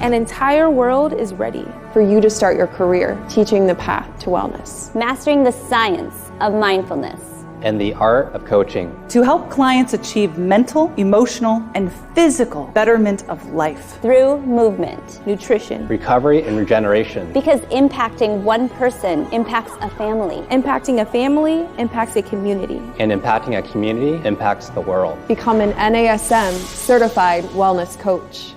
An entire world is ready for you to start your career teaching the path to wellness. Mastering the science of mindfulness. And the art of coaching. To help clients achieve mental, emotional, and physical betterment of life. Through movement, nutrition, recovery, and regeneration. Because impacting one person impacts a family. Impacting a family impacts a community. And impacting a community impacts the world. Become an NASM certified wellness coach.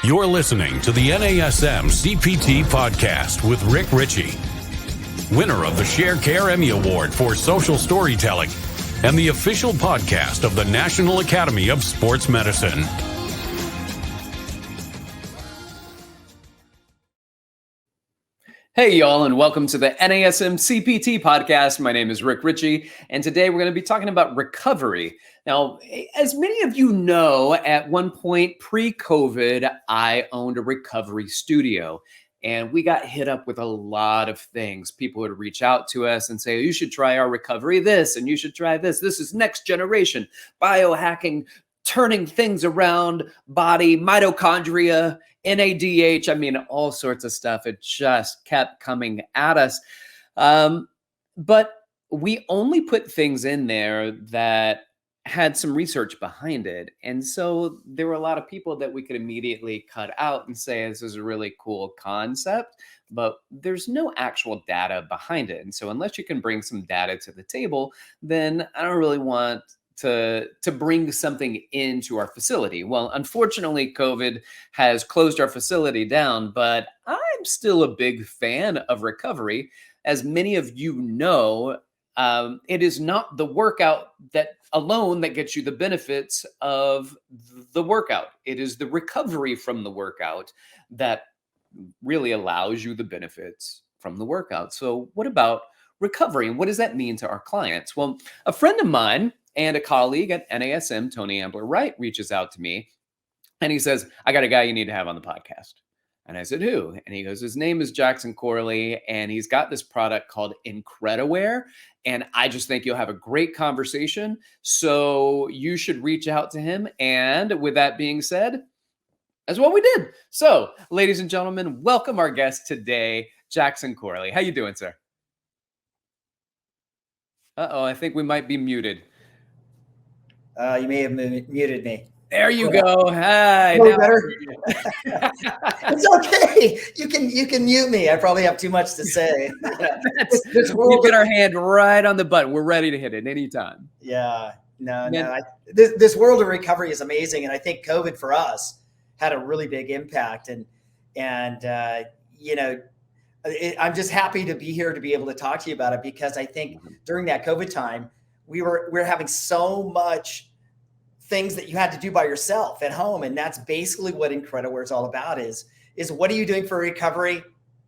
You're listening to the NASM-CPT Podcast with Richey, winner of the Share Care Emmy Award for Social Storytelling and the official podcast of the National Academy of Sports Medicine. Hey, y'all, and welcome to the NASM-CPT Podcast. My name is Richey, and today we're going to be talking about recovery. Now, as many of you know, at one point pre-COVID, I owned a recovery studio. And we got hit up with a lot of things. People would reach out to us and say, you should try our recovery this, and you should try this. This is next generation biohacking, turning things around, body, mitochondria, NADH. I mean, all sorts of stuff. It just kept coming at us. But we only put things in there that had some research behind it. And so there were a lot of people that we could immediately cut out and say, this is a really cool concept, but there's no actual data behind it. And so unless you can bring some data to the table, then I don't really want to bring something into our facility. Well, unfortunately, COVID has closed our facility down, but I'm still a big fan of recovery. As many of you know, it is not the workout that alone that gets you the benefits of the workout. It is the recovery from the workout that really allows you the benefits from the workout. So what about recovery, and what does that mean to our clients? Well, a friend of mine and a colleague at NASM, Tony Ambler Wright, reaches out to me and he says, I got a guy you need to have on the podcast. And I said, who? And he goes, his name is Jackson Corley, and he's got this product called Incrediwear. And I just think you'll have a great conversation. So you should reach out to him. And with that being said, that's what we did. So, ladies and gentlemen, welcome our guest today, Jackson Corley. How you doing, sir? Uh-oh, I think we might be muted. You may have muted me. There you go. Hi. Better. It's okay. You can mute me. I probably have too much to say. We'll get our hand right on the button. We're ready to hit it anytime. Yeah. No. This world of recovery is amazing, and I think COVID for us had a really big impact. And I'm just happy to be here to be able to talk to you about it, because I think during that COVID time, we're having so much things that you had to do by yourself at home. And that's basically what Incrediwear is all about is what are you doing for recovery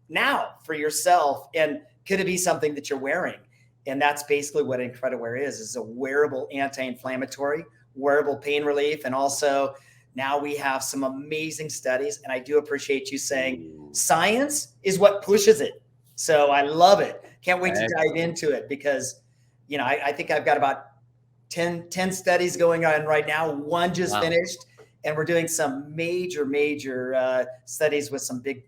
now for yourself? And could it be something that you're wearing? And that's basically what Incrediwear is a wearable anti-inflammatory, wearable pain relief. And also now we have some amazing studies. And I do appreciate you saying science is what pushes it. So I love it. Can't wait to dive into it, because, I think I've got about 10 studies going on right now. One just finished, and we're doing some major studies with some big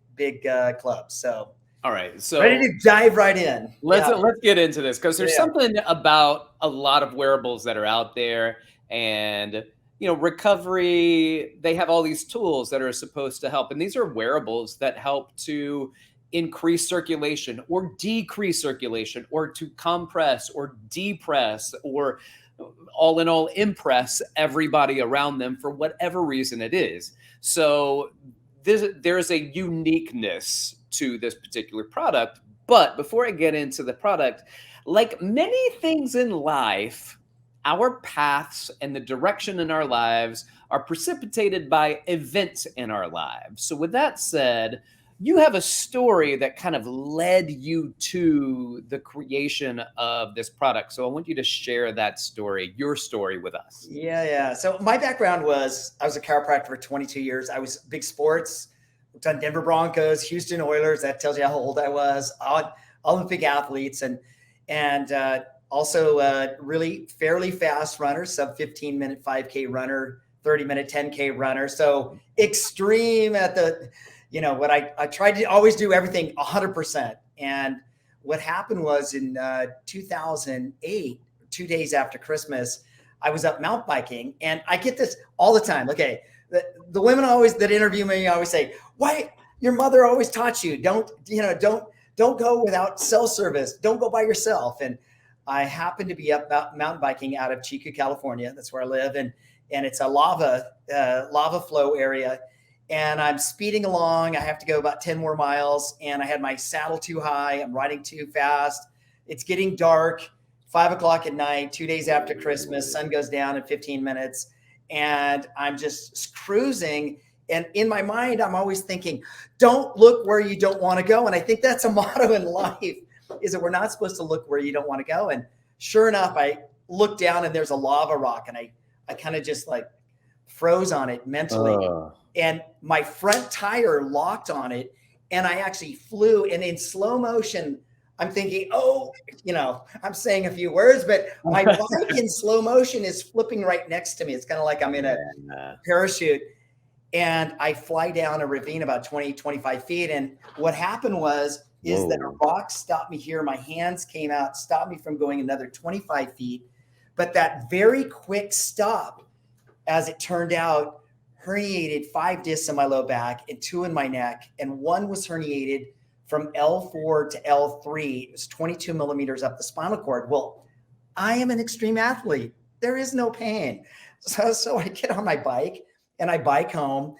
clubs. So, all right, so ready to dive right in. Let's get into this, because there's something about a lot of wearables that are out there, and recovery. They have all these tools that are supposed to help, and these are wearables that help to increase circulation or decrease circulation, or to compress or depress, or all in all impress everybody around them for whatever reason it is. So there's a uniqueness to this particular product. But before I get into the product, like many things in life, our paths and the direction in our lives are precipitated by events in our lives. So with that said, you have a story that kind of led you to the creation of this product. So I want you to share that story, your story, with us. Yeah. So my background was, I was a chiropractor for 22 years. I was big sports, worked on Denver Broncos, Houston Oilers. That tells you how old I was. Olympic athletes, and also really fairly fast runner, sub 15-minute 5K runner, 30-minute 10K runner. So extreme at the, what I tried to always do everything 100%. And what happened was in 2008, 2 days after Christmas, I was up mountain biking, and I get this all the time. Okay. The women that interview me always say, why your mother always taught you, don't go without cell service. Don't go by yourself. And I happen to be up mountain biking out of Chico, California. That's where I live. And it's a lava flow area. And I'm speeding along. I have to go about 10 more miles. And I had my saddle too high. I'm riding too fast. It's getting dark, 5 o'clock at night, 2 days after Christmas. Sun goes down in 15 minutes. And I'm just cruising. And in my mind, I'm always thinking, don't look where you don't want to go. And I think that's a motto in life, is that we're not supposed to look where you don't want to go. And sure enough, I looked down and there's a lava rock, and I kind of just like froze on it mentally. And my front tire locked on it, and I actually flew. And in slow motion, I'm thinking, I'm saying a few words, but my bike in slow motion is flipping right next to me. It's kind of like I'm in a parachute. And I fly down a ravine about 20, 25 feet. And what happened is that a rock stopped me here. My hands came out, stopped me from going another 25 feet. But that very quick stop, as it turned out, herniated 5 discs in my low back and 2 in my neck. And one was herniated from L4 to L3. It was 22 millimeters up the spinal cord. Well, I am an extreme athlete. There is no pain. So I get on my bike and I bike home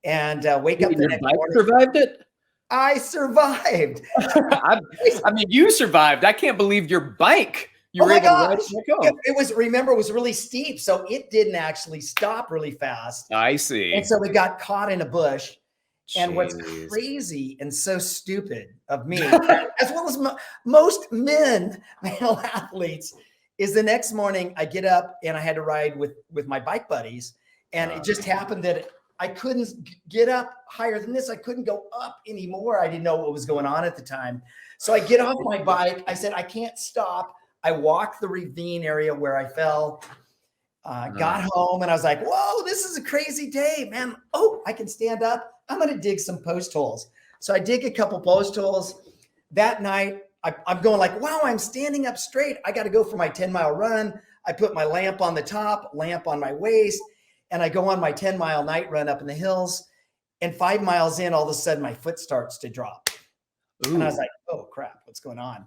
and wake up the next morning. Survived it? I survived. I mean, you survived. I can't believe your bike. You were able to ride it back home. It was really steep, so it didn't actually stop really fast. I see. And so we got caught in a bush. Jeez. And what's crazy and so stupid of me, as well as most male athletes, is the next morning I get up and I had to ride with my bike buddies. And it just happened that I couldn't get up higher than this. I couldn't go up anymore. I didn't know what was going on at the time. So I get off my bike. I said, I can't stop. I walked the ravine area where I fell, got home, and I was like, whoa, this is a crazy day, man. Oh, I can stand up. I'm going to dig some post holes. So I dig a couple post holes. That night, I'm going like, wow, I'm standing up straight. I got to go for my 10-mile run. I put my lamp on the top, lamp on my waist, and I go on my 10-mile night run up in the hills. And 5 miles in, all of a sudden, my foot starts to drop. Ooh. And I was like, oh, crap, what's going on?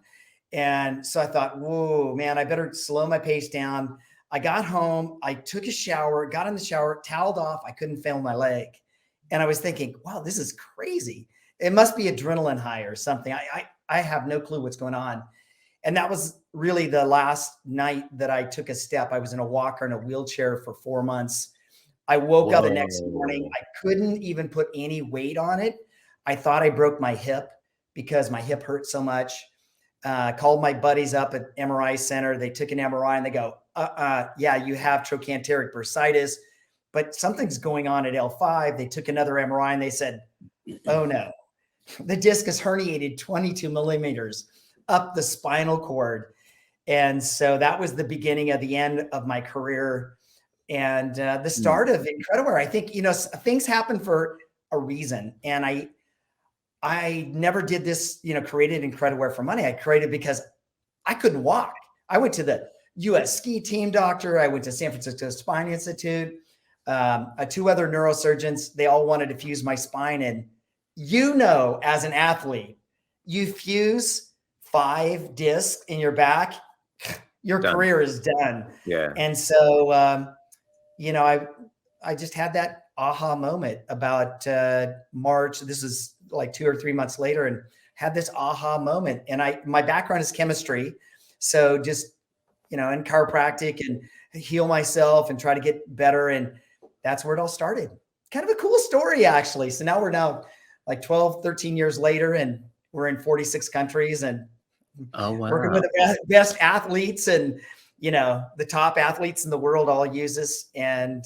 And so I thought, whoa, man, I better slow my pace down. I got home. I took a shower, got in the shower, toweled off. I couldn't feel my leg. And I was thinking, wow, this is crazy. It must be adrenaline high or something. I have no clue what's going on. And that was really the last night that I took a step. I was in a walker and a wheelchair for 4 months. I woke up the next morning. I couldn't even put any weight on it. I thought I broke my hip because my hip hurt so much. Called my buddies up at MRI center. They took an MRI and they go, yeah, you have trochanteric bursitis, but something's going on at L5. They took another MRI and they said, oh no, the disc is herniated 22 millimeters up the spinal cord. And so that was the beginning of the end of my career and the start of Incrediwear. I think, things happen for a reason. And I never did this, created Incrediwear for money. I created because I couldn't walk. I went to the U.S. ski team doctor. I went to San Francisco Spine Institute, 2 other neurosurgeons. They all wanted to fuse my spine. And as an athlete, you fuse 5 discs in your back, your career is done. Yeah. And so, I just had that aha moment about March. This is like 2 or 3 months later, and had this aha moment. And my background is chemistry. So just, in chiropractic and heal myself and try to get better. And that's where it all started. Kind of a cool story, actually. So now we're like 12, 13 years later, and we're in 46 countries and working with the best athletes and, the top athletes in the world all use us. And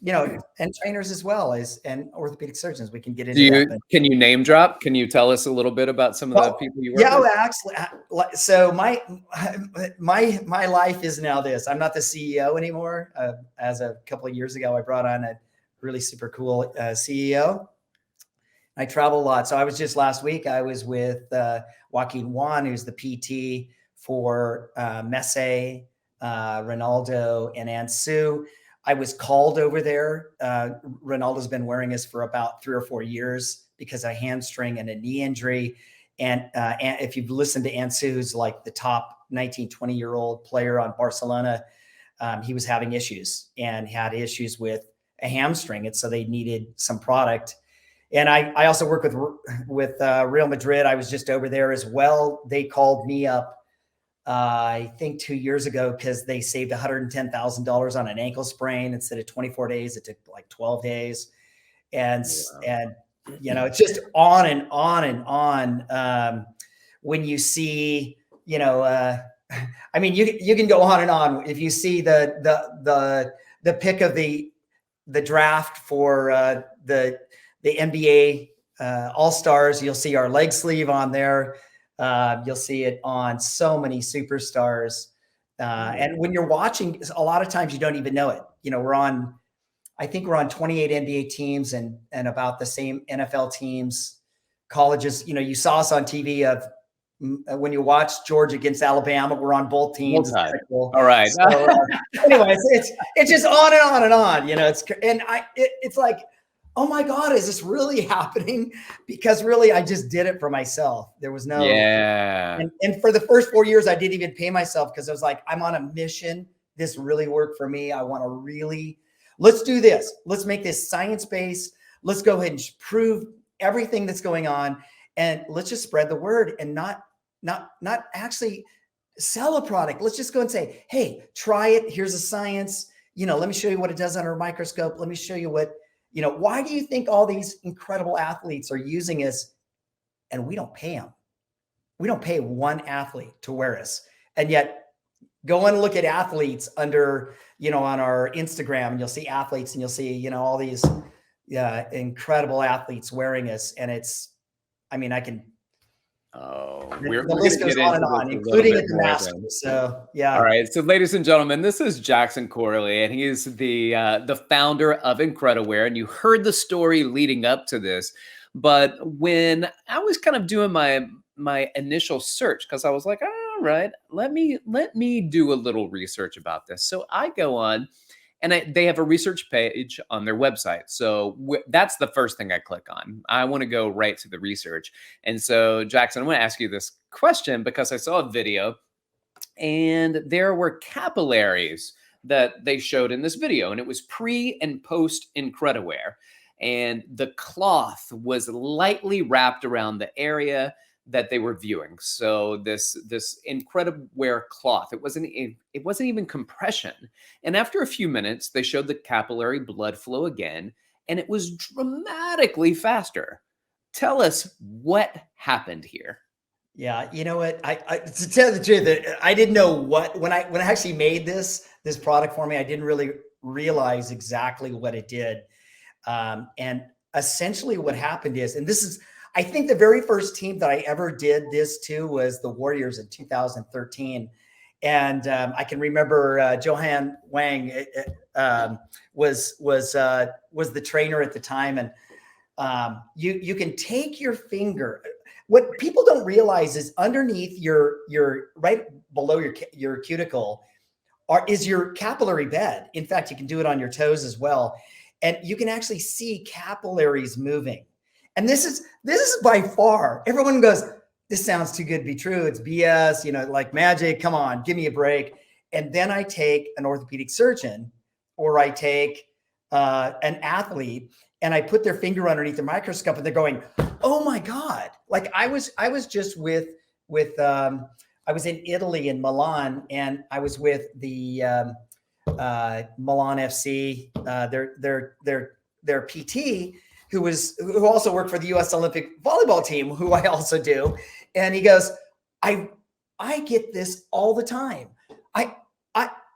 and trainers as well and orthopedic surgeons. We can get Do into you, that. can you name drop? Can you tell us a little bit about some of the people you work with? Yeah, actually, so my life is now this. I'm not the CEO anymore. As a couple of years ago, I brought on a really super cool CEO. I travel a lot. So I was just last week, I was with Joaquin Juan, who's the PT for Messi, Ronaldo, and Ansu. I was called over there. Ronaldo's been wearing us for about 3 or 4 years because of a hamstring and a knee injury. And if you've listened to Ansu, who's like the top 19, 20-year-old player on Barcelona, he was having issues and had issues with a hamstring. And so they needed some product. And I also work with Real Madrid. I was just over there as well. They called me up, I think 2 years ago, because they saved $110,000 on an ankle sprain. Instead of 24 days, it took like 12 days. And it's just on and on and on. When you see, I mean, you can go on and on. If you see the pick of the draft for the NBA All-Stars, you'll see our leg sleeve on there. You'll see it on so many superstars. And when you're watching, a lot of times you don't even know it. I think we're on 28 NBA teams and about the same NFL teams, colleges. You saw us on TV when you watch Georgia against Alabama, we're on both teams. Cool. All right. So, anyways, it's just on and on and on. It's like, oh my God, is this really happening? Because really, I just did it for myself. There was no, and for the first 4 years, I didn't even pay myself because I was like, I'm on a mission. This really worked for me. I want to let's do this. Let's make this science-based. Let's go ahead and prove everything that's going on. And let's just spread the word and not actually sell a product. Let's just go and say, hey, try it. Here's the science. Let me show you what it does under a microscope. Let me show you what, why do you think all these incredible athletes are using us and we don't pay them? We don't pay one athlete to wear us. And yet go and look at athletes under, on our Instagram, and you'll see athletes and you'll see, all these incredible athletes wearing us. And We're the list goes on and on, including at the Masters. So, yeah. All right. So, ladies and gentlemen, this is Jackson Corley, and he is the founder of Incrediwear. And you heard the story leading up to this. But when I was kind of doing my initial search, because I was like, all right, let me do a little research about this. So I go on, and they have a research page on their website. So that's the first thing I click on. I want to go right to the research. And so, Jackson, I want to ask you this question because I saw a video and there were capillaries that they showed in this video, and it was pre and post Incrediwear. And the cloth was lightly wrapped around the area that they were viewing. So this Incrediwear cloth, it wasn't even compression. And after a few minutes, they showed the capillary blood flow again, and it was dramatically faster. Tell us what happened here. Yeah, you know what? I to tell the truth, I didn't know what when I actually made this product for me, I didn't really realize exactly what it did. And essentially, what happened is, and this is, I think the very first team that I ever did this to was the Warriors in 2013. And I can remember Johan Wang was the trainer at the time. And you can take your finger. What people don't realize is underneath your right below your cuticle is your capillary bed. In fact, you can do it on your toes as well. And you can actually see capillaries moving. And this is by far, everyone goes, this sounds too good to be true. It's BS, like magic. Come on, give me a break. And then I take an orthopedic surgeon, or I take an athlete, and I put their finger underneath the microscope, and they're going, oh my God. Like I was just with I was in Italy, in Milan, and I was with the Milan FC, their PT, who also worked for the U.S. Olympic volleyball team, who I also do. And he goes, I get this all the time.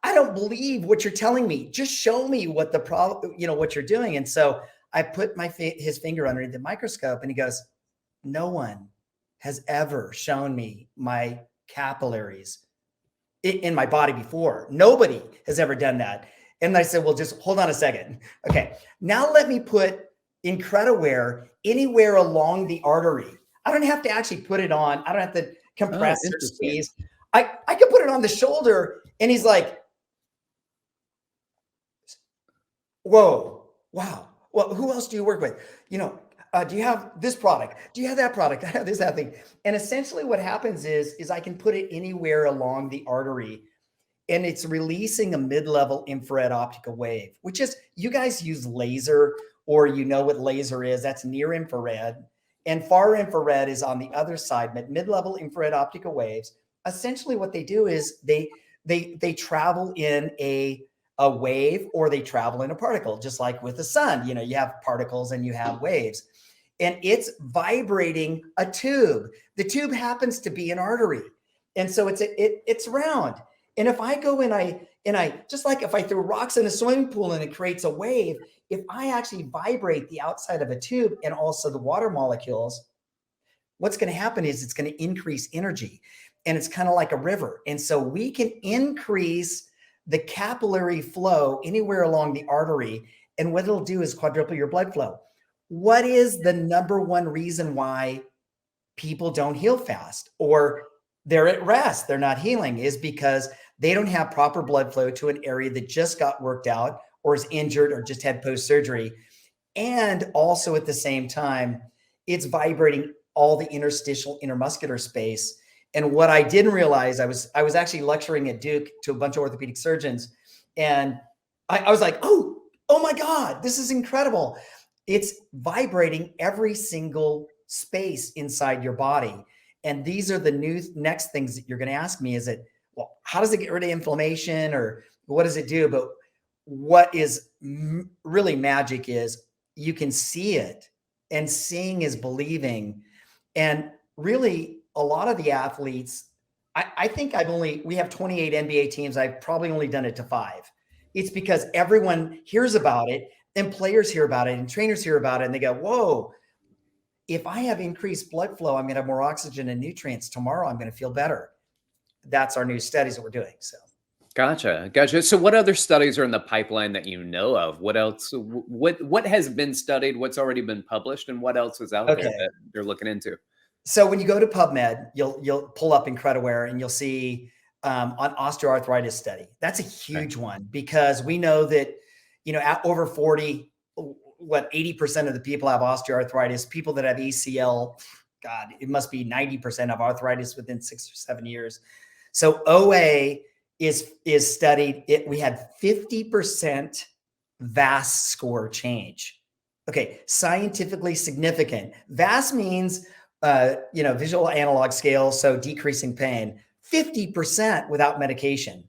I don't believe what you're telling me. Just show me what the problem, what you're doing. And so I put his finger underneath the microscope, and he goes, no one has ever shown me my capillaries in my body before. Nobody has ever done that. And I said, well, just hold on a second. Okay. Now let me put Incrediwear anywhere along the artery. I don't have to actually put it on. I don't have to compress or squeeze. I could put it on the shoulder. And he's like, whoa, wow. Well, who else do you work with? Do you have this product? Do you have that product? I have this, that thing. And essentially what happens is I can put it anywhere along the artery, and it's releasing a mid-level infrared optical wave, which is, you guys use laser, or what laser is. That's near infrared, and far infrared is on the other side. But mid-level infrared optical waves, essentially what they do is they travel in a wave, or they travel in a particle, just like with the sun. You have particles and you have waves, and it's vibrating a tube. The tube happens to be an artery, and so it's round. And if I go and I just like if I throw rocks in a swimming pool and it creates a wave, if I actually vibrate the outside of a tube and also the water molecules, what's going to happen is it's going to increase energy, and it's kind of like a river. And so we can increase the capillary flow anywhere along the artery. And what it'll do is quadruple your blood flow. What is the number one reason why people don't heal fast, or they're at rest, they're not healing, is because they don't have proper blood flow to an area that just got worked out, or is injured, or just had post-surgery. And also at the same time, it's vibrating all the interstitial intermuscular space. And what I didn't realize, I was actually lecturing at Duke to a bunch of orthopedic surgeons, and I was like, oh my God, this is incredible. It's vibrating every single space inside your body. And these are the next things that you're going to ask me. Is it, well, how does it get rid of inflammation, or what does it do? But what is really magic is you can see it, and seeing is believing. And really, a lot of the athletes, I think we have 28 NBA teams. I've probably only done it to 5. It's because everyone hears about it, and players hear about it, and trainers hear about it, and they go, whoa, if I have increased blood flow, I'm going to have more oxygen and nutrients. Tomorrow, I'm going to feel better. That's our new studies that we're doing. So. Gotcha. So what other studies are in the pipeline that you know of? What else, what has been studied, what's already been published, and what else is out there that they're looking into? So when you go to PubMed, you'll pull up Incrediwear, and you'll see on osteoarthritis study. That's a huge one, because we know that, at over 40, 80% of the people have osteoarthritis. People that have ACL, God, it must be 90% of arthritis within 6 or 7 years. So OA is studied. We had 50% VAS score change. Okay, scientifically significant. VAS means visual analog scale, so decreasing pain. 50% without medication.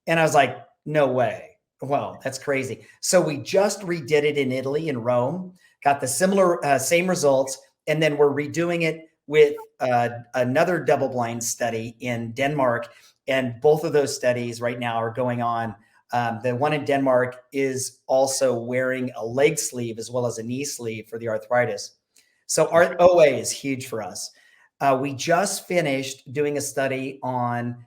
And I was like, no way. Well, that's crazy. So we just redid it in Italy, in Rome, got the same results. And then we're redoing it with another double-blind study in Denmark. And both of those studies right now are going on. The one in Denmark is also wearing a leg sleeve as well as a knee sleeve for the arthritis. So our OA is huge for us. We just finished doing a study on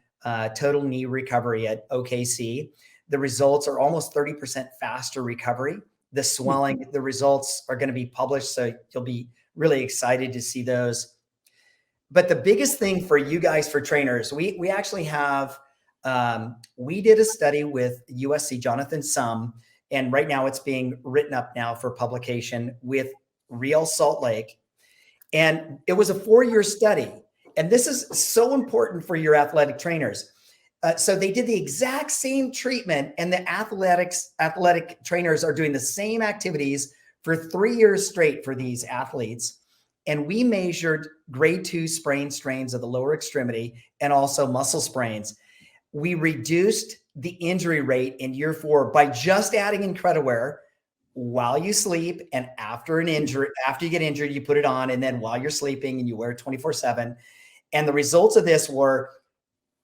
total knee recovery at OKC. The results are almost 30% faster recovery. The swelling, the results are going to be published, so you'll be really excited to see those. But the biggest thing for you guys, for trainers, we actually have, we did a study with USC, Jonathan Sum, and right now it's being written up now for publication with Real Salt Lake. And it was a 4-year study. And this is so important for your athletic trainers. So they did the exact same treatment, and the athletic trainers are doing the same activities for 3 years straight for these athletes. And we measured grade 2 sprain strains of the lower extremity and also muscle sprains. We reduced the injury rate in year 4 by just adding Incrediwear while you sleep, and after an injury, after you get injured, you put it on, and then while you're sleeping, and you wear it 24/7. And the results of this were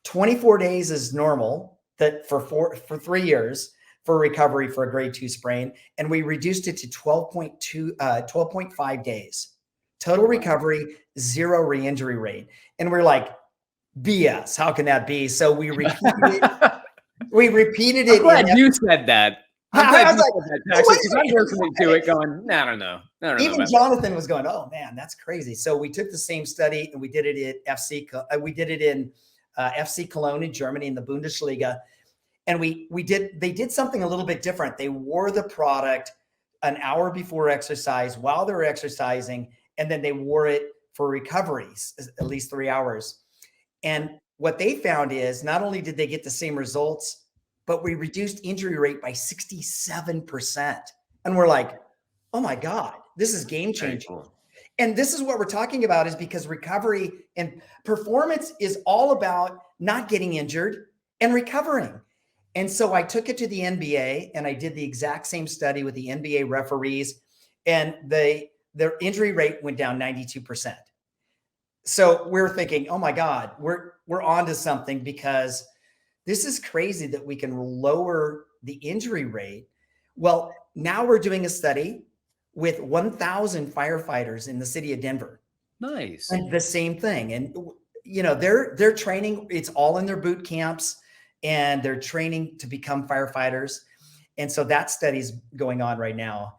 24 days is normal, that for 3 years for recovery for a grade 2 sprain. And we reduced it to 12.5 days. Total recovery, 0 re-injury rate. And we're like, BS, how can that be? So we repeated it. I'm glad you said that. I'm glad you said that, Jackson, because I'm listening to it going, I don't know. Even Jonathan was going, oh man, that's crazy. So we took the same study and we did it at FC. We did it in FC Cologne in Germany in the Bundesliga. And they did something a little bit different. They wore the product an hour before exercise while they were exercising, and then they wore it for recoveries, at least 3 hours. And what they found is not only did they get the same results, but we reduced injury rate by 67%. And we're like, oh my God, this is game changing. Cool. And this is what we're talking about, is because recovery and performance is all about not getting injured and recovering. And so I took it to the NBA and I did the exact same study with the NBA referees, and their injury rate went down 92%. So we're thinking, oh my God, we're onto something, because this is crazy that we can lower the injury rate. Well, now we're doing a study with 1,000 firefighters in the city of Denver. Nice. And the same thing. And, they're training, it's all in their boot camps, and they're training to become firefighters. And so that study's going on right now.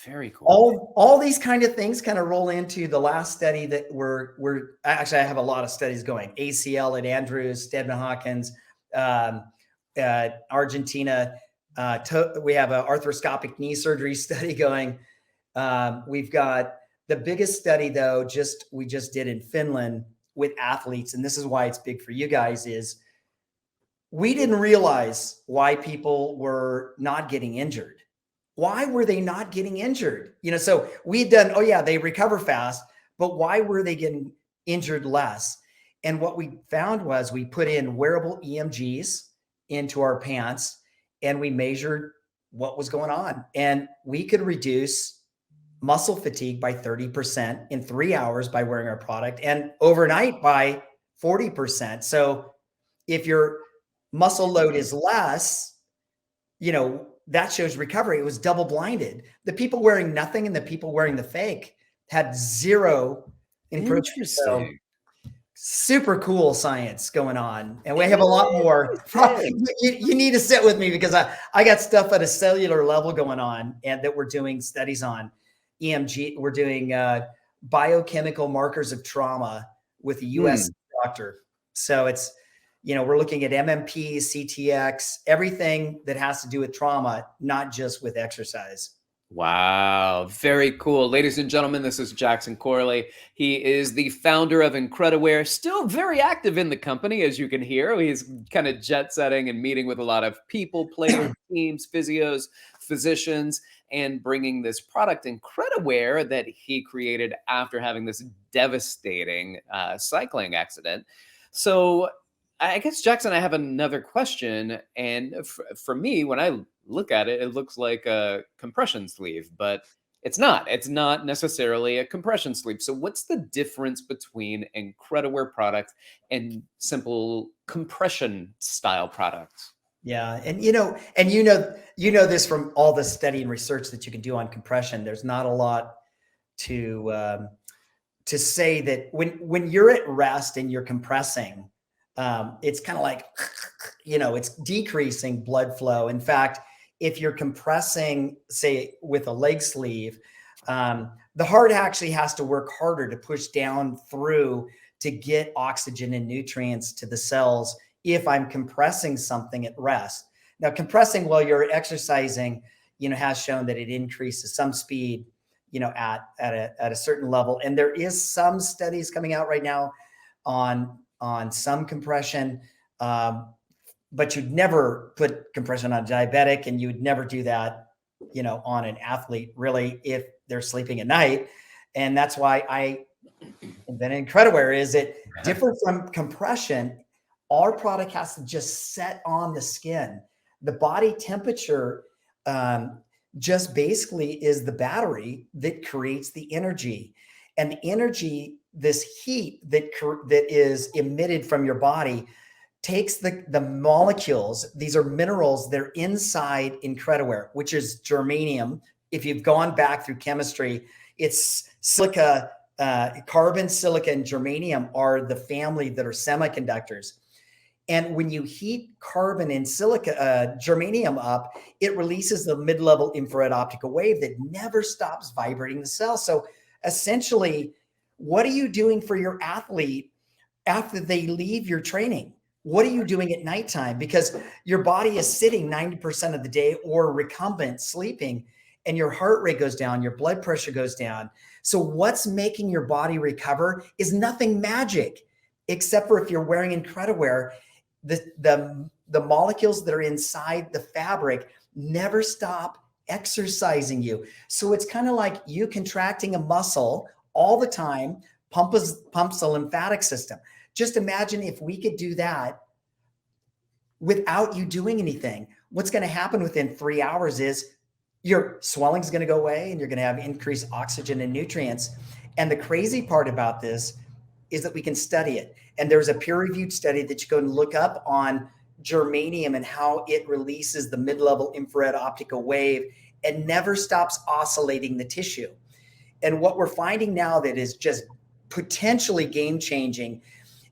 Very cool. All these kind of things kind of roll into the last study that we're actually, I have a lot of studies going. ACL at Andrews, Stedman Hawkins, Argentina. We have an arthroscopic knee surgery study going. We've got the biggest study though, we just did in Finland with athletes. And this is why it's big for you guys, is we didn't realize why people were not getting injured. Why were they not getting injured? So we'd done, oh yeah, they recover fast, but why were they getting injured less? And what we found was we put in wearable EMGs into our pants and we measured what was going on. And we could reduce muscle fatigue by 30% in 3 hours by wearing our product, and overnight by 40%. So if your muscle load is less, that shows recovery. It was double blinded. The people wearing nothing and the people wearing the fake had 0 improvement. So super cool science going on. And we have a lot more. You need to sit with me, because I got stuff at a cellular level going on, and that we're doing studies on EMG. We're doing biochemical markers of trauma with a US doctor. So it's, we're looking at MMP, CTX, everything that has to do with trauma, not just with exercise. Wow. Very cool. Ladies and gentlemen, this is Jackson Corley. He is the founder of Incrediwear, still very active in the company, as you can hear. He's kind of jet setting and meeting with a lot of people, players, teams, physios, physicians, and bringing this product, Incrediwear, that he created after having this devastating cycling accident. So I guess, Jackson, I have another question. And for me, when I look at it, it looks like a compression sleeve, but it's not. It's not necessarily a compression sleeve. So what's the difference between Incrediwear products and simple compression style products? Yeah. And, you know this from all the study and research that you can do on compression. There's not a lot to say that when you're at rest and you're compressing, it's kind of like, it's decreasing blood flow. In fact, if you're compressing, say with a leg sleeve, the heart actually has to work harder to push down through to get oxygen and nutrients to the cells if I'm compressing something at rest. Now, compressing while you're exercising, has shown that it increases some speed, at a certain level. And there is some studies coming out right now on some compression, but you'd never put compression on a diabetic, and you would never do that, on an athlete, really, if they're sleeping at night. And that's why I invented Incrediwear. Is it different from compression? Our product has to just set on the skin. The body temperature just basically is the battery that creates the energy. And the energy, this heat that is emitted from your body, takes the molecules, these are minerals, they're inside Incrediwear, which is germanium. If you've gone back through chemistry, it's silica, carbon, silica, and germanium are the family that are semiconductors. And when you heat carbon and silica, germanium up, it releases the mid-level infrared optical wave that never stops vibrating the cell. So essentially, what are you doing for your athlete after they leave your training? What are you doing at nighttime? Because your body is sitting 90% of the day or recumbent, sleeping, and your heart rate goes down, your blood pressure goes down. So what's making your body recover is nothing magic, except for if you're wearing Incrediwear, the molecules that are inside the fabric never stop exercising you. So it's kind of like you contracting a muscle all the time, pumps the lymphatic system. Just imagine if we could do that without you doing anything. What's going to happen within 3 hours is your swelling is going to go away and you're going to have increased oxygen and nutrients. And the crazy part about this is that we can study it. And there's a peer-reviewed study that you go and look up on germanium and how it releases the mid-level infrared optical wave and never stops oscillating the tissue. And what we're finding now that is just potentially game-changing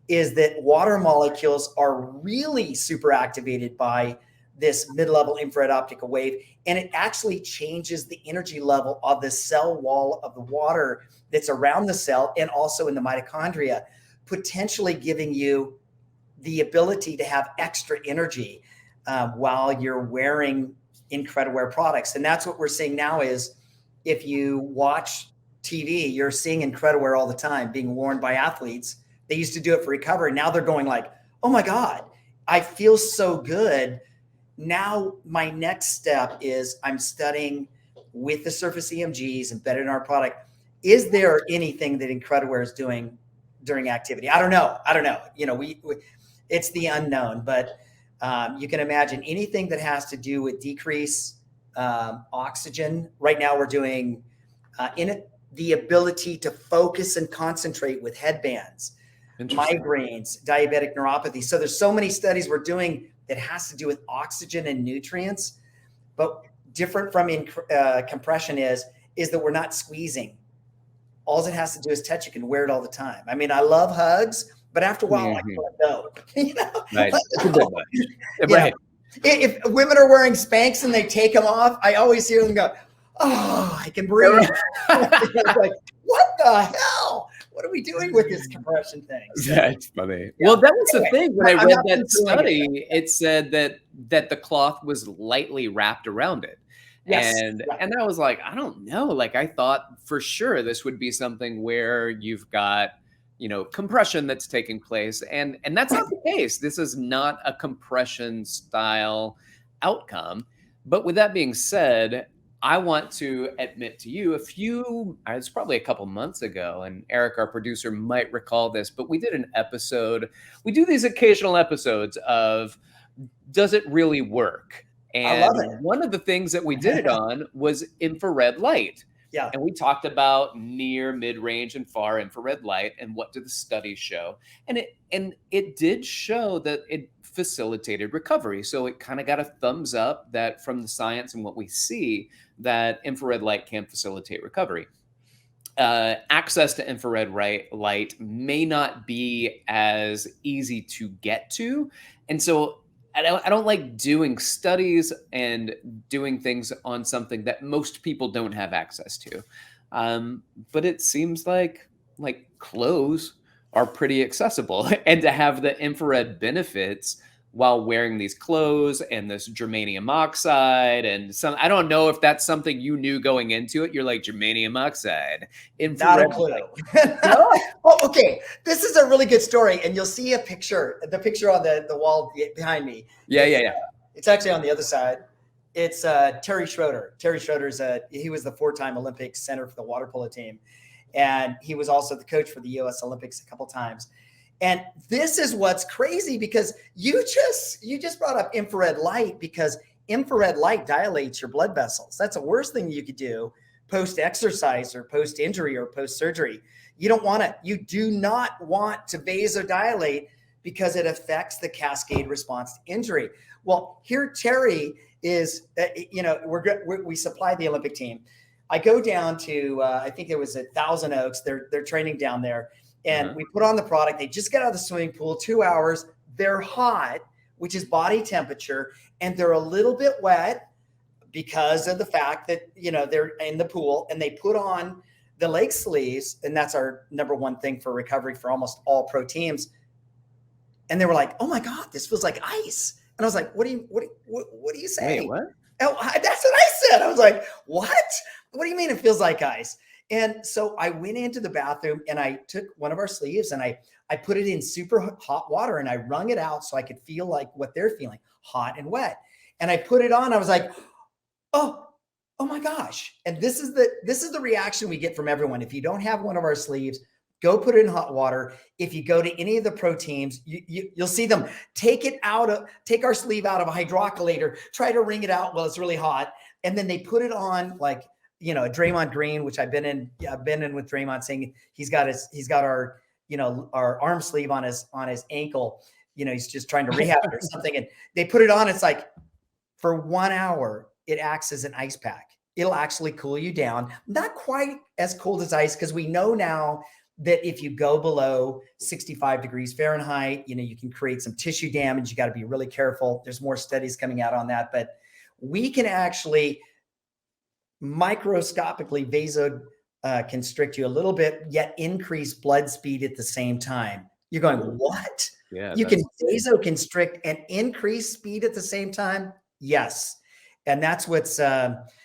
is that water molecules are really super activated by this mid-level infrared optical wave, and it actually changes the energy level of the cell wall of the water that's around the cell and also in the mitochondria, potentially giving you the ability to have extra energy while you're wearing Incrediwear products. And that's what we're seeing now is if you watch TV, you're seeing Incrediwear all the time being worn by athletes. They used to do it for recovery. Now they're going like, oh my God, I feel so good. Now my next step is I'm studying with the surface EMGs embedded in our product. Is there anything that Incrediwear is doing during activity? I don't know. You know, we it's the unknown, but you can imagine anything that has to do with decrease oxygen. Right now we're doing the ability to focus and concentrate with headbands, migraines, diabetic neuropathy. So there's so many studies we're doing that has to do with oxygen and nutrients, but different from compression is that we're not squeezing. All it has to do is touch. You can wear it all the time. I mean, I love hugs, but after a while, I can let go. You know? Right. Right. If women are wearing Spanx and they take them off, I always hear them go, oh, I can breathe. Like, what the hell? What are we doing with this compression thing? So, that's funny. Yeah. Well, that was the thing. When I read that study, it said that the cloth was lightly wrapped around it. Yes. And I was like, I don't know. Like I thought for sure this would be something where you've got, you know, compression that's taking place. And that's not the case. This is not a compression style outcome. But with that being said, I want to admit to you it's probably a couple months ago, and Eric, our producer, might recall this, but we did an episode. We do these occasional episodes of Does It Really Work? And I love it. One of the things that we did it on was infrared light. Yeah. And we talked about near, mid-range, and far infrared light and what do the studies show. And it did show that it facilitated recovery. So it kind of got a thumbs up that from the science and what we see that infrared light can facilitate recovery. Access to infrared light may not be as easy to get to. And so I don't like doing studies and doing things on something that most people don't have access to. But it seems like clothes are pretty accessible, and to have the infrared benefits while wearing these clothes and this germanium oxide and some, I don't know if that's something you knew going into it. You're like, germanium oxide, infrared. Not a clue. Oh, okay. This is a really good story. And you'll see the picture on the wall behind me. Yeah. It's actually on the other side. It's Terry Schroeder. Terry Schroeder's he was the 4-time Olympic center for the water polo team. And he was also the coach for the US Olympics a couple times. And this is what's crazy, because you just brought up infrared light, because infrared light dilates your blood vessels. That's the worst thing you could do post-exercise or post-injury or post-surgery. You do not want to vasodilate because it affects the cascade response to injury. Well, here Terry is, we supply the Olympic team. I go down to, I think it was at Thousand Oaks. They're training down there, and we put on the product. They just got out of the swimming pool, 2 hours. They're hot, which is body temperature, and they're a little bit wet because of the fact that, they're in the pool, and they put on the leg sleeves. And that's our number one thing for recovery for almost all pro teams. And they were like, "Oh my God, this feels like ice." And I was like, what do you say? Wait, what? Oh, that's what I said. I was like, what? What do you mean it feels like ice? And so I went into the bathroom and I took one of our sleeves and I put it in super hot water and I wrung it out so I could feel like what they're feeling, hot and wet. And I put it on. I was like, oh my gosh. And this is the reaction we get from everyone. If you don't have one of our sleeves, go put it in hot water. If you go to any of the pro teams, you'll see them take our sleeve out of a hydrocollator, try to wring it out while it's really hot. And then they put it on like, a Draymond Green, which I've been in with Draymond, saying he's got our arm sleeve on his ankle. He's just trying to rehab it or something. And they put it on. It's like for 1 hour, it acts as an ice pack. It'll actually cool you down. Not quite as cold as ice, because we know now that if you go below 65 degrees Fahrenheit, you can create some tissue damage. You got to be really careful. There's more studies coming out on that, but we can actually microscopically vasoconstrict you a little bit, yet increase blood speed at the same time. You're going, what? Yeah, you can vasoconstrict and increase speed at the same time? Yes. And that's what's,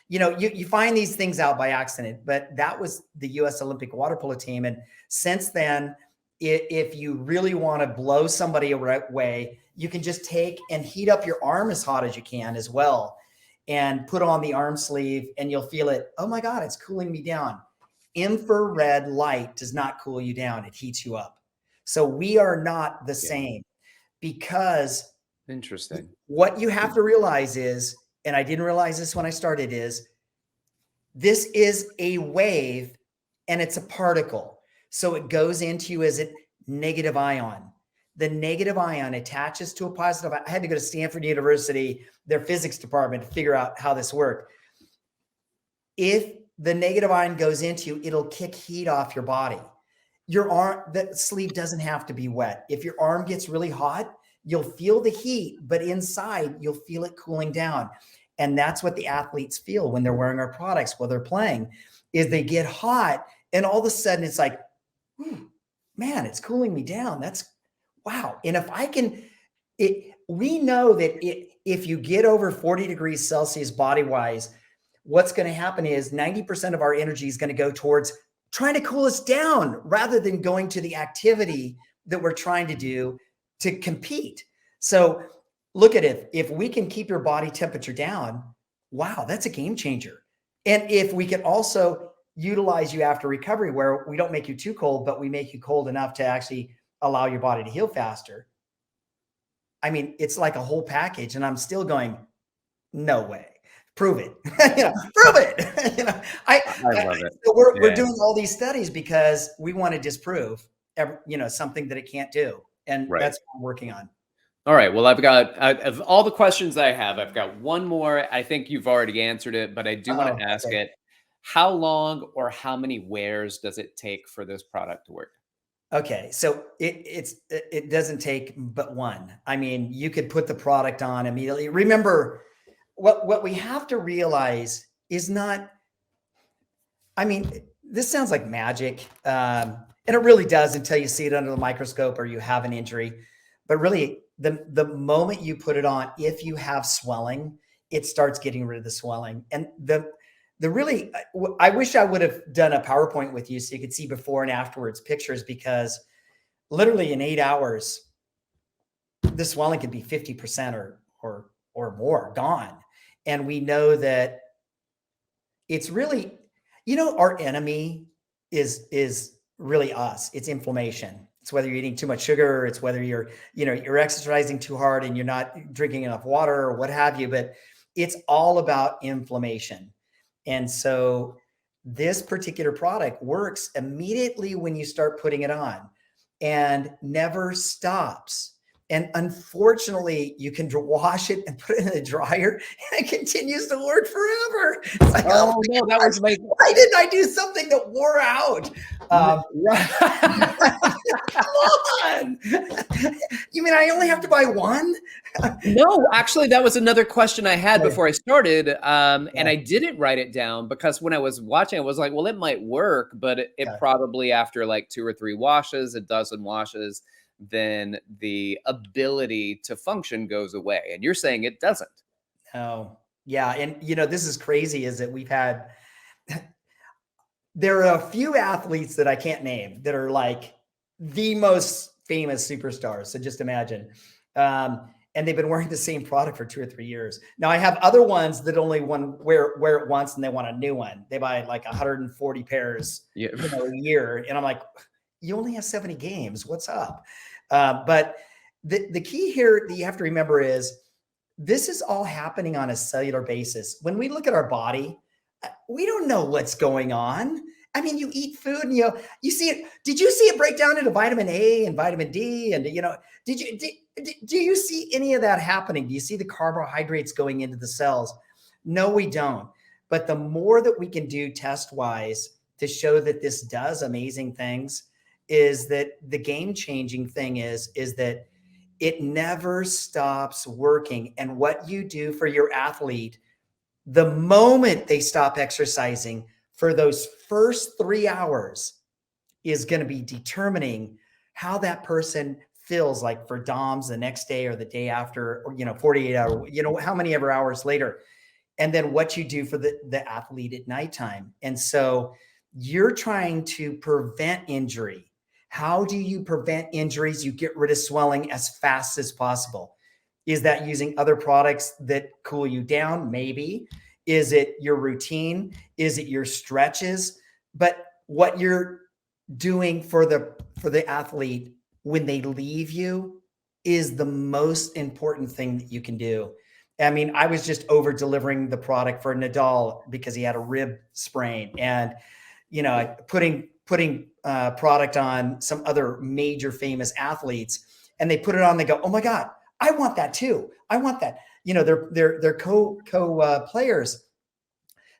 you find these things out by accident, but that was the U.S. Olympic water polo team. And since then, if you really want to blow somebody away, you can just take and heat up your arm as hot as you can as well, and put on the arm sleeve and you'll feel it. Oh my God, it's cooling me down. Infrared light does not cool you down. It heats you up. So we are not the same, because interesting. What you have to realize is, and I didn't realize this when I started, is this is a wave and it's a particle. So it goes into you as a negative ion. The negative ion attaches to a positive. I had to go to Stanford University, their physics department, to figure out how this worked. If the negative ion goes into you, it'll kick heat off your body. Your arm, the sleeve doesn't have to be wet. If your arm gets really hot, you'll feel the heat, but inside you'll feel it cooling down. And that's what the athletes feel when they're wearing our products while they're playing, is they get hot and all of a sudden it's like, man, it's cooling me down. That's wow. And if I can, we know that if you get over 40 degrees Celsius body-wise, what's going to happen is 90% of our energy is going to go towards trying to cool us down rather than going to the activity that we're trying to do to compete. So look at it. If we can keep your body temperature down, wow, that's a game changer. And if we can also utilize you after recovery, where we don't make you too cold, but we make you cold enough to actually allow your body to heal faster. I mean, it's like a whole package, and I'm still going, no way. Prove it. Prove it. I love it. So we're doing all these studies because we want to disprove, something that it can't do. And that's what I'm working on. All right. Well, I've got, of all the questions I have, I've got one more. I think you've already answered it, but I do want to ask it. How long or how many wears does it take for this product to work? Okay. So it doesn't take but one. I mean, you could put the product on immediately. Remember, what we have to realize is not, I mean, this sounds like magic. And it really does until you see it under the microscope or you have an injury. But really, the moment you put it on, if you have swelling, it starts getting rid of the swelling. And the really, I wish I would have done a PowerPoint with you so you could see before and afterwards pictures, because literally in 8 hours, the swelling could be 50% or more gone. And we know that it's really, our enemy is really us. It's inflammation. It's whether you're eating too much sugar, it's whether you're exercising too hard and you're not drinking enough water or what have you, but it's all about inflammation. And so this particular product works immediately when you start putting it on and never stops And unfortunately, you can wash it and put it in the dryer, and it continues to work forever. It's like, Oh no, that was my. why didn't I do something that wore out? Come on. You mean I only have to buy one? No, actually, that was another question I had before I started. And I didn't write it down because when I was watching, I was like, well, it might work, but it probably after like 2 or 3 washes, a dozen washes, then the ability to function goes away. And you're saying it doesn't. No. Yeah. And this is crazy is that there are a few athletes that I can't name that are like the most famous superstars. So just imagine. And they've been wearing the same product for 2 or 3 years. Now I have other ones that only wear it once and they want a new one. They buy like 140 pairs a year. And I'm like, you only have 70 games. What's up? But the key here that you have to remember is this is all happening on a cellular basis. When we look at our body, we don't know what's going on. I mean, you eat food and you see it. Did you see it break down into vitamin A and vitamin D? And do you see any of that happening? Do you see the carbohydrates going into the cells? No, we don't. But the more that we can do test-wise to show that this does amazing things is that the game-changing thing is that it never stops working. And what you do for your athlete, the moment they stop exercising for those first 3 hours is going to be determining how that person feels like for DOMs the next day or the day after, or, 48 hours, how many ever hours later. And then what you do for the athlete at nighttime. And so you're trying to prevent injury. How do you prevent injuries? You get rid of swelling as fast as possible. Is that using other products that cool you down? Maybe. Is it your routine? Is it your stretches? But what you're doing for the athlete when they leave you is the most important thing that you can do. I mean, I was just over delivering the product for Nadal because he had a rib sprain, and putting product on some other major famous athletes, and they put it on. They go, "Oh my God, I want that too. I want that." They're players.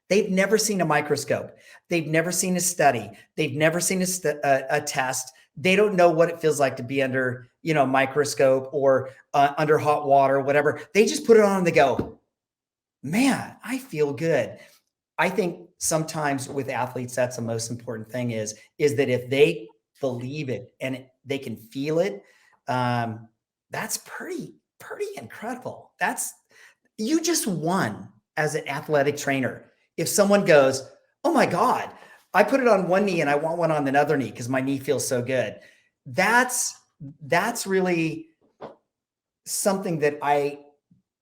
They've never seen a microscope. They've never seen a study. They've never seen a test. They don't know what it feels like to be under, microscope or under hot water, whatever. They just put it on and they go, man, I feel good. I think sometimes with athletes, that's the most important thing is that if they believe it and they can feel it, that's pretty incredible. You just won as an athletic trainer. If someone goes, oh my God, I put it on one knee and I want one on the other knee because my knee feels so good. That's really something that I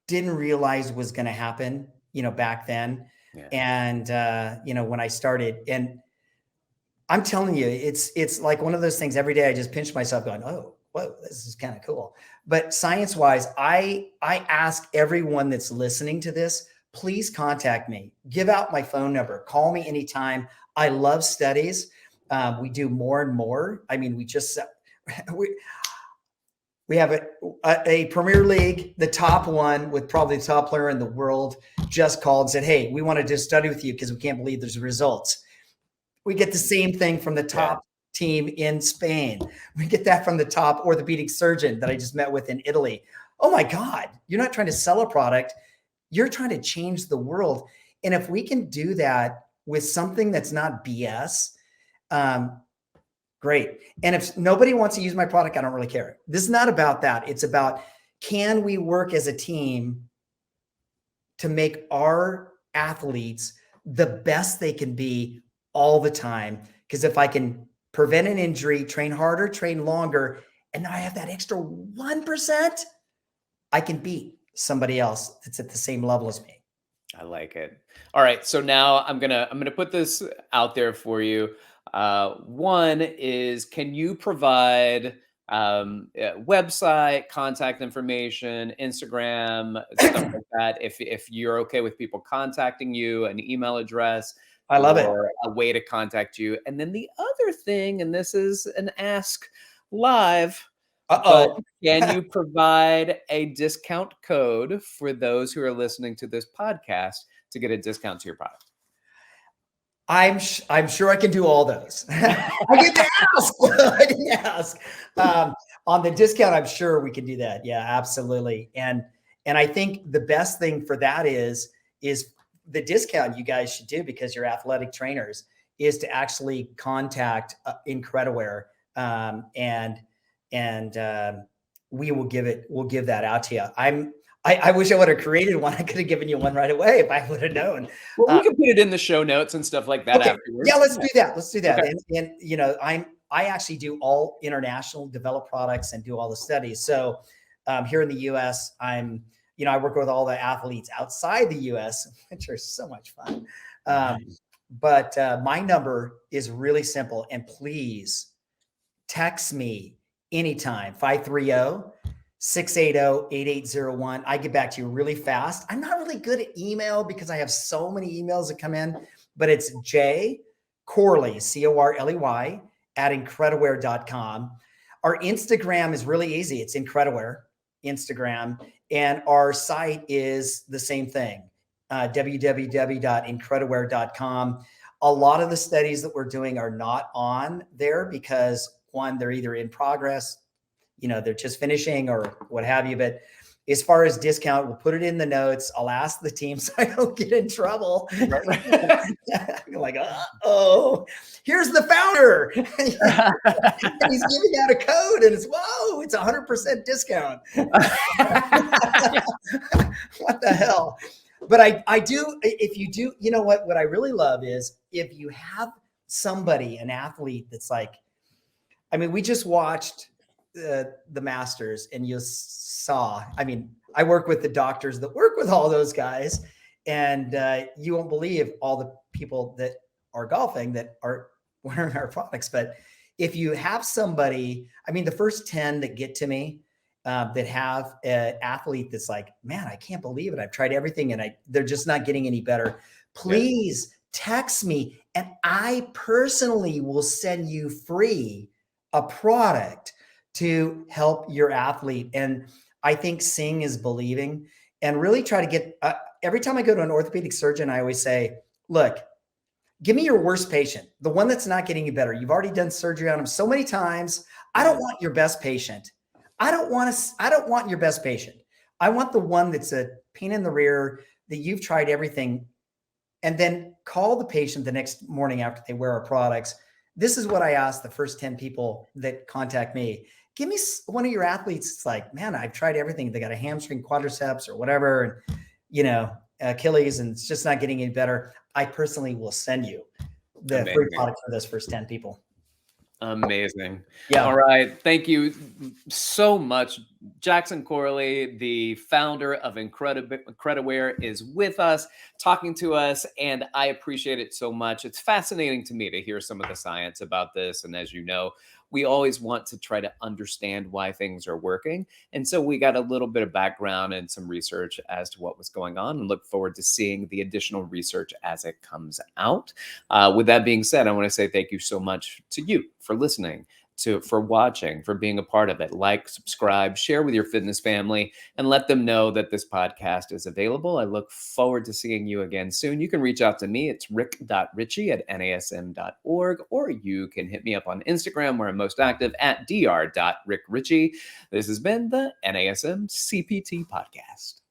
didn't realize was going to happen, back then. Yeah. And, when I started, and I'm telling you, it's like one of those things every day I just pinch myself going, oh, whoa, this is kind of cool. But science-wise, I ask everyone that's listening to this, please contact me. Give out my phone number. Call me anytime. I love studies. We do more and more. I mean, we have a Premier League, the top one with probably the top player in the world, just called and said, hey, we want to do a study with you because we can't believe there's results. We get the same thing from the top team in Spain. We get that from the top orthopedic surgeon that I just met with in Italy. Oh my God, you're not trying to sell a product. You're trying to change the world. And if we can do that with something that's not BS, great. And if nobody wants to use my product, I don't really care. This is not about that. It's about, can we work as a team to make our athletes the best they can be all the time? Because if I can prevent an injury, train harder, train longer, and now I have that extra 1%, I can beat somebody else that's at the same level as me. I like it. All right. So now I'm gonna put this out there for you. One is, can you provide website, contact information, Instagram, stuff like that? If you're okay with people contacting you, an email address, I love it, or a way to contact you. And then the other thing, and this is an ask live, Uh-oh. Can you provide a discount code for those who are listening to this podcast to get a discount to your product? I'm sure I can do all those. I didn't ask. I didn't ask. On the discount, I'm sure we can do that. Yeah, absolutely. And I think the best thing for that is the discount you guys should do, because you're athletic trainers, is to actually contact Incrediwear, and we'll give that out to you. I wish I would have created one. I could have given you one right away if I would have known. Well, we can put it in the show notes and stuff like that afterwards. Yeah, let's do that. Let's do that. Okay. And you know, I actually do all international developed products and do all the studies. So here in the US, I work with all the athletes outside the US, which are so much fun. But my number is really simple. And please text me anytime, 530-680-8801. I get back to you really fast. I'm not really good at email because I have so many emails that come in, but it's J Corley, Corley at Incrediwear.com. Our Instagram is really easy. It's Incrediwear Instagram. And our site is the same thing, www.incrediwear.com. A lot of the studies that we're doing are not on there because, one, they're either in progress, they're just finishing or what have you. But as far as discount, we'll put it in the notes. I'll ask the team so I don't get in trouble. You're like, oh, here's the founder. He's giving out a code and it's 100% discount. What the hell? But I do, if you do, what I really love is if you have somebody, an athlete that's like, we just watched the Masters and you saw, I work with the doctors that work with all those guys, and you won't believe all the people that are golfing that are wearing our products. But if you have somebody, the first 10 that get to me that have an athlete that's like, man, I can't believe it. I've tried everything and they're just not getting any better. Please text me and I personally will send you free a product to help your athlete. And I think seeing is believing, and really try to get, every time I go to an orthopedic surgeon, I always say, look, give me your worst patient, the one that's not getting you better. You've already done surgery on them so many times. I don't want your best patient. I don't want your best patient. I want the one that's a pain in the rear, that you've tried everything. And then call the patient the next morning after they wear our products. This is what I ask the first 10 people that contact me. Give me one of your athletes. It's like, man, I've tried everything. They got a hamstring, quadriceps, or whatever, and Achilles, and it's just not getting any better. I personally will send you the free product for those first 10 people. Amazing. Yeah. All right. Thank you so much. Jackson Corley, the founder of Incrediwear, is with us, talking to us, and I appreciate it so much. It's fascinating to me to hear some of the science about this. And as you know, we always want to try to understand why things are working. And so we got a little bit of background and some research as to what was going on, and look forward to seeing the additional research as it comes out. With that being said, I want to say thank you so much to you for listening, for watching, for being a part of it. Like, subscribe, share with your fitness family, and let them know that this podcast is available. I look forward to seeing you again soon. You can reach out to me. It's rick.richey@nasm.org, or you can hit me up on Instagram, where I'm most active, at dr.rickrichey. This has been the NASM CPT Podcast.